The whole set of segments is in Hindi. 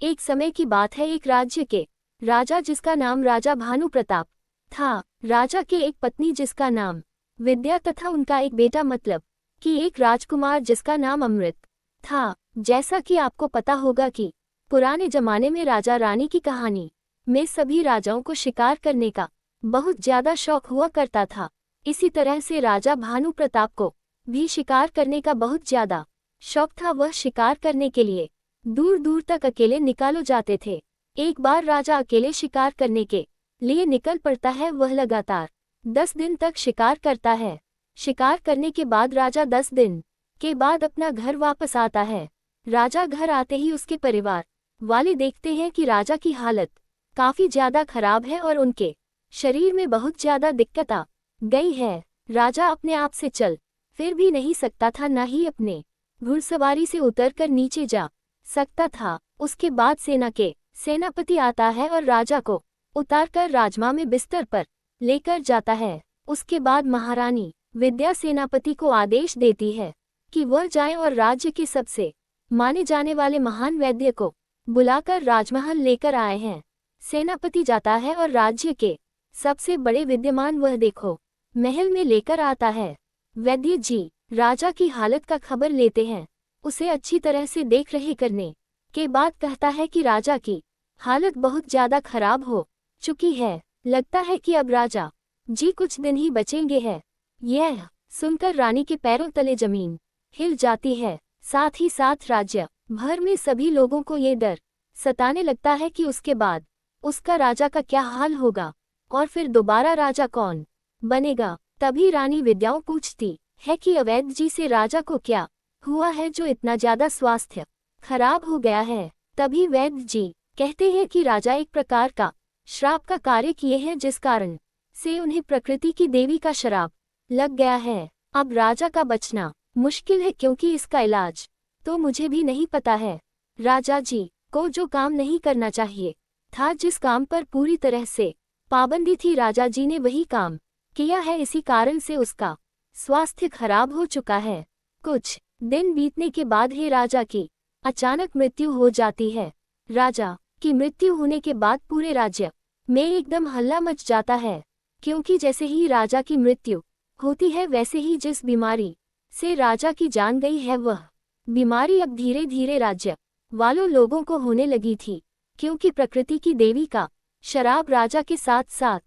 एक समय की बात है, एक राज्य के राजा जिसका नाम राजा भानु प्रताप था। राजा के एक पत्नी जिसका नाम विद्या तथा उनका एक बेटा, मतलब कि एक राजकुमार जिसका नाम अमृत था। जैसा कि आपको पता होगा कि पुराने जमाने में राजा रानी की कहानी में सभी राजाओं को शिकार करने का बहुत ज्यादा शौक हुआ करता था। इसी तरह से राजा भानु प्रताप को भी शिकार करने का बहुत ज्यादा शौक था। वह शिकार करने के लिए दूर दूर तक अकेले निकालो जाते थे। एक बार राजा अकेले शिकार करने के लिए निकल पड़ता है। वह लगातार 10 दिन तक शिकार करता है। शिकार करने के बाद राजा 10 दिन के बाद अपना घर वापस आता है। राजा घर आते ही उसके परिवार वाले देखते हैं कि राजा की हालत काफी ज्यादा खराब है और उनके शरीर में बहुत ज्यादा दिक्कत आ गई है। राजा अपने आप से चल फिर भी नहीं सकता था, न ही अपने घुड़सवारी से उतरकर नीचे जा सकता था। उसके बाद सेना के सेनापति आता है और राजा को उतारकर राजमहल में बिस्तर पर लेकर जाता है। उसके बाद महारानी विद्या सेनापति को आदेश देती है कि वह जाए और राज्य के सबसे माने जाने वाले महान वैद्य को बुलाकर राजमहल लेकर आए हैं। सेनापति जाता है और राज्य के सबसे बड़े विद्यमान वह देखो महल में लेकर आता है। वैद्य जी राजा की हालत का खबर लेते हैं। उसे अच्छी तरह से देख रहे करने के बाद कहता है कि राजा की हालत बहुत ज्यादा खराब हो चुकी है। लगता है कि अब राजा जी कुछ दिन ही बचेंगे हैं। यह सुनकर रानी के पैरों तले जमीन हिल जाती है। साथ ही साथ राज्य भर में सभी लोगों को ये डर सताने लगता है कि उसके बाद उसका राजा का क्या हाल होगा और फिर दोबारा राजा कौन बनेगा। तभी रानी विद्याओं पूछती है कि अवैध जी से राजा को क्या हुआ है जो इतना ज्यादा स्वास्थ्य खराब हो गया है। तभी वैद्य जी कहते हैं कि राजा एक प्रकार का श्राप का कार्य किए हैं, जिस कारण से उन्हें प्रकृति की देवी का श्राप लग गया है। अब राजा का बचना मुश्किल है, क्योंकि इसका इलाज तो मुझे भी नहीं पता है। राजा जी को जो काम नहीं करना चाहिए था, जिस काम पर पूरी तरह से पाबंदी थी, राजा जी ने वही काम किया है। इसी कारण से उसका स्वास्थ्य खराब हो चुका है। कुछ दिन बीतने के बाद ही राजा की अचानक मृत्यु हो जाती है। राजा की मृत्यु होने के बाद पूरे राज्य में एकदम हल्ला मच जाता है, क्योंकि जैसे ही राजा की मृत्यु होती है वैसे ही जिस बीमारी से राजा की जान गई है, वह बीमारी अब धीरे धीरे राज्य वालों लोगों को होने लगी थी, क्योंकि प्रकृति की देवी का शराब राजा के साथ साथ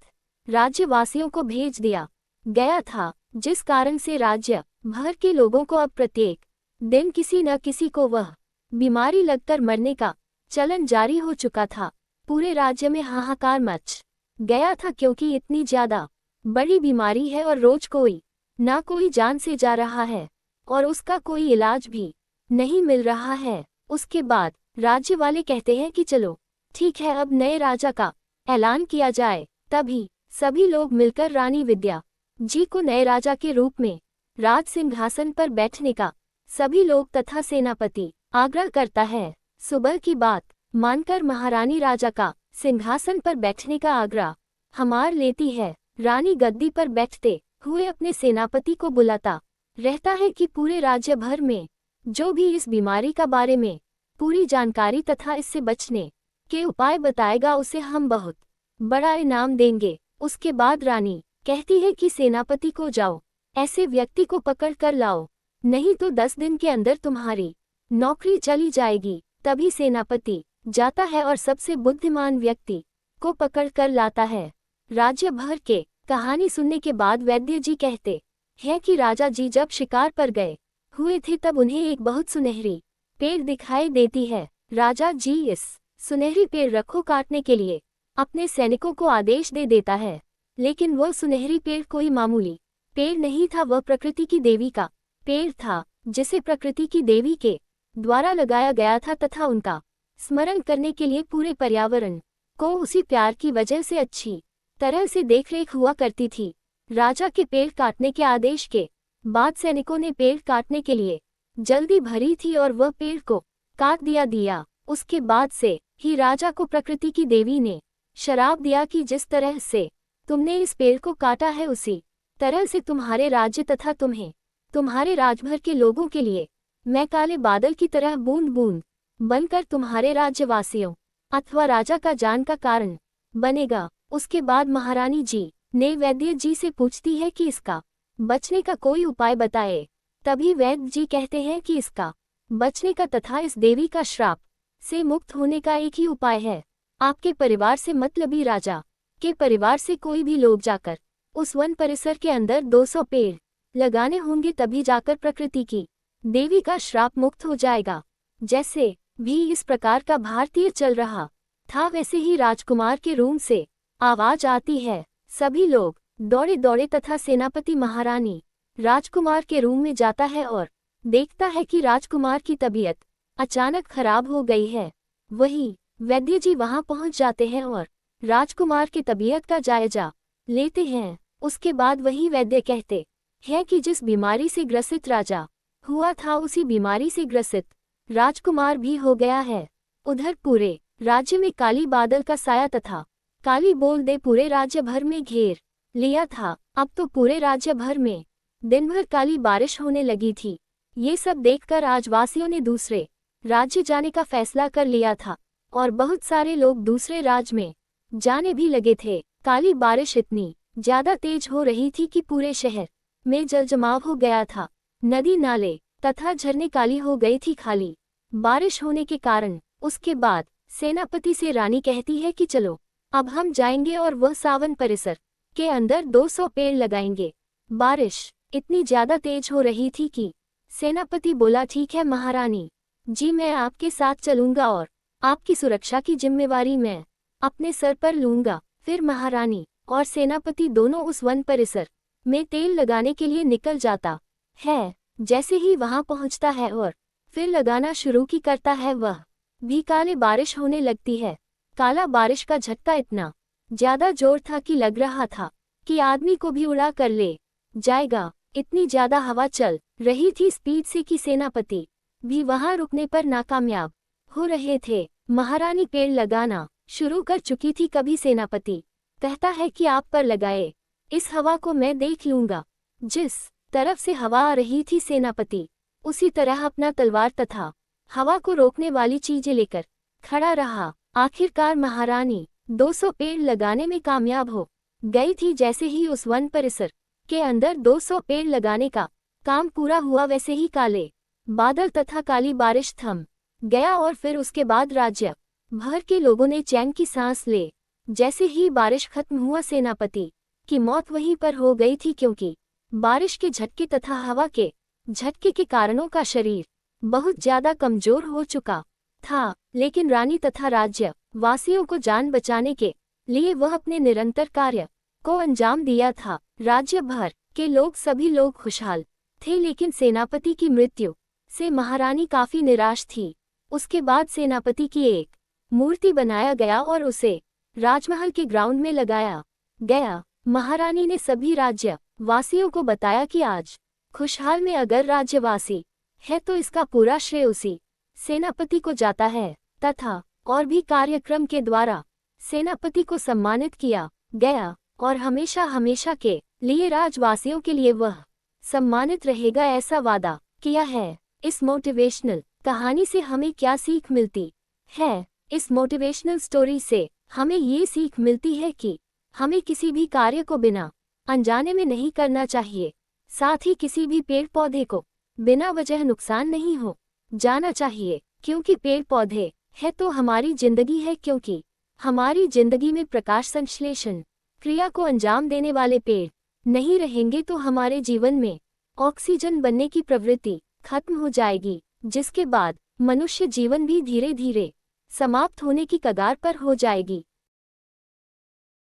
राज्यवासियों को भेज दिया गया था, जिस कारण से राज्य भर के लोगों को अब प्रत्येक दिन किसी न किसी को वह बीमारी लगकर मरने का चलन जारी हो चुका था। पूरे राज्य में हाहाकार मच गया था, क्योंकि इतनी ज्यादा बड़ी बीमारी है और रोज कोई ना कोई जान से जा रहा है और उसका कोई इलाज भी नहीं मिल रहा है। उसके बाद राज्य वाले कहते हैं कि चलो ठीक है, अब नए राजा का ऐलान किया जाए। तभी सभी लोग मिलकर रानी विद्या जी को नए राजा के रूप में राज सिंहासन पर बैठने का सभी लोग तथा सेनापति आग्रह करता है। सुबह की बात मानकर महारानी राजा का सिंहासन पर बैठने का आग्रह हमार लेती है। रानी गद्दी पर बैठते हुए अपने सेनापति को बुलाता रहता है कि पूरे राज्य भर में जो भी इस बीमारी का बारे में पूरी जानकारी तथा इससे बचने के उपाय बताएगा, उसे हम बहुत बड़ा इनाम देंगे। उसके बाद रानी कहती है कि सेनापति को जाओ, ऐसे व्यक्ति को पकड़ कर लाओ, नहीं तो 10 दिन के अंदर तुम्हारी नौकरी चली जाएगी। तभी सेनापति जाता है और सबसे बुद्धिमान व्यक्ति को पकड़ कर लाता है। राज्य भर के कहानी सुनने के बाद वैद्य जी कहते हैं कि राजा जी जब शिकार पर गए हुए थे तब उन्हें एक बहुत सुनहरी पेड़ दिखाई देती है। राजा जी इस सुनहरी पेड़ रखो काटने के लिए अपने सैनिकों को आदेश दे देता है, लेकिन वह सुनहरी पेड़ कोई मामूली पेड़ नहीं था, वह प्रकृति की देवी का पेड़ था, जिसे प्रकृति की देवी के द्वारा लगाया गया था तथा उनका स्मरण करने के लिए पूरे पर्यावरण को उसी प्यार की वजह से अच्छी तरह से देखरेख हुआ करती थी। राजा के पेड़ काटने के आदेश के बाद सैनिकों ने पेड़ काटने के लिए जल्दी भरी थी और वह पेड़ को काट दिया। उसके बाद से ही राजा को प्रकृति की देवी ने शराप दिया कि जिस तरह से तुमने इस पेड़ को काटा है, उसी तरह से तुम्हारे राज्य तथा तुम्हें तुम्हारे राजभर के लोगों के लिए मैं काले बादल की तरह बूंद बूंद बनकर तुम्हारे राज्यवासियों अथवा राजा का जान का कारण बनेगा। उसके बाद महारानी जी ने वैद्य जी से पूछती है कि इसका बचने का कोई उपाय बताए। तभी वैद्य जी कहते हैं कि इसका बचने का तथा इस देवी का श्राप से मुक्त होने का एक ही उपाय है। आपके परिवार से मतलबी राजा के परिवार से कोई भी लोग जाकर उस वन परिसर के अंदर 200 पेड़ लगाने होंगे, तभी जाकर प्रकृति की देवी का श्राप मुक्त हो जाएगा। जैसे भी इस प्रकार का भारतीय चल रहा था, वैसे ही राजकुमार के रूम से आवाज आती है। सभी लोग दौड़े दौड़े तथा सेनापति महारानी राजकुमार के रूम में जाता है और देखता है कि राजकुमार की तबीयत अचानक खराब हो गई है। वही वैद्य जी वहां पहुंच जाते हैं और राजकुमार की तबीयत का जायजा लेते हैं। उसके बाद वही वैद्य कहते हैं कि जिस बीमारी से ग्रसित राजा हुआ था, उसी बीमारी से ग्रसित राजकुमार भी हो गया है। उधर पूरे राज्य में काली बादल का साया तथा काली बोल दे पूरे राज्य भर में घेर लिया था। अब तो पूरे राज्य भर में दिन भर काली बारिश होने लगी थी। ये सब देखकर राजवासियों ने दूसरे राज्य जाने का फैसला कर लिया था और बहुत सारे लोग दूसरे राज्य में जाने भी लगे थे। काली बारिश इतनी ज्यादा तेज हो रही थी कि पूरे शहर में जलजमाव हो गया था। नदी नाले तथा झरने काली हो गई थी खाली बारिश होने के कारण। उसके बाद सेनापति से रानी कहती है कि चलो अब हम जाएंगे और वह सावन परिसर के अंदर 200 पेड़ लगाएंगे। बारिश इतनी ज्यादा तेज हो रही थी कि सेनापति बोला, ठीक है महारानी जी, मैं आपके साथ चलूंगा और आपकी सुरक्षा की जिम्मेवारी मैं अपने सर पर लूंगा। फिर महारानी और सेनापति दोनों उस वन परिसर में तेल लगाने के लिए निकल जाता है। जैसे ही वहां पहुंचता है और फिर लगाना शुरू की करता है, वह भी काले बारिश होने लगती है। काला बारिश का झटका इतना ज्यादा जोर था कि लग रहा था कि आदमी को भी उड़ा कर ले जाएगा। इतनी ज्यादा हवा चल रही थी स्पीड से कि सेनापति भी वहां रुकने पर नाकामयाब हो रहे थे। महारानी पेड़ लगाना शुरू कर चुकी थी। कभी सेनापति कहता है कि आप पर लगाए, इस हवा को मैं देख लूंगा। जिस तरफ से हवा आ रही थी, सेनापति उसी तरह अपना तलवार तथा हवा को रोकने वाली चीजें लेकर खड़ा रहा। आखिरकार महारानी 200 पेड़ लगाने में कामयाब हो गई थी। जैसे ही उस वन परिसर के अंदर 200 पेड़ लगाने का काम पूरा हुआ, वैसे ही काले बादल तथा काली बारिश थम गया और फिर उसके बाद राज्य भर के लोगों ने चैन की सांस ले। जैसे ही बारिश खत्म हुआ, सेनापति की मौत वहीं पर हो गई थी, क्योंकि बारिश के झटके तथा हवा के झटके के कारणों का शरीर बहुत ज्यादा कमजोर हो चुका था। लेकिन रानी तथा राज्य वासियों को जान बचाने के लिए वह अपने निरंतर कार्य को अंजाम दिया था। राज्य भर के लोग सभी लोग खुशहाल थे, लेकिन सेनापति की मृत्यु से महारानी काफी निराश थी। उसके बाद सेनापति की एक मूर्ति बनाया गया और उसे राजमहल के ग्राउंड में लगाया गया। महारानी ने सभी राज्य वासियों को बताया कि आज खुशहाल में अगर राज्यवासी है तो इसका पूरा श्रेय उसी सेनापति को जाता है, तथा और भी कार्यक्रम के द्वारा सेनापति को सम्मानित किया गया और हमेशा हमेशा के लिए राजवासियों के लिए वह सम्मानित रहेगा, ऐसा वादा किया है। इस मोटिवेशनल कहानी से हमें क्या सीख मिलती है? इस मोटिवेशनल स्टोरी से हमें ये सीख मिलती है कि हमें किसी भी कार्य को बिना अनजाने में नहीं करना चाहिए। साथ ही किसी भी पेड़ पौधे को बिना वजह नुकसान नहीं हो जाना चाहिए, क्योंकि पेड़ पौधे है तो हमारी जिंदगी है। क्योंकि हमारी जिंदगी में प्रकाश संश्लेषण क्रिया को अंजाम देने वाले पेड़ नहीं रहेंगे तो हमारे जीवन में ऑक्सीजन बनने की प्रवृत्ति खत्म हो जाएगी, जिसके बाद मनुष्य जीवन भी धीरे धीरे समाप्त होने की कगार पर हो जाएगी।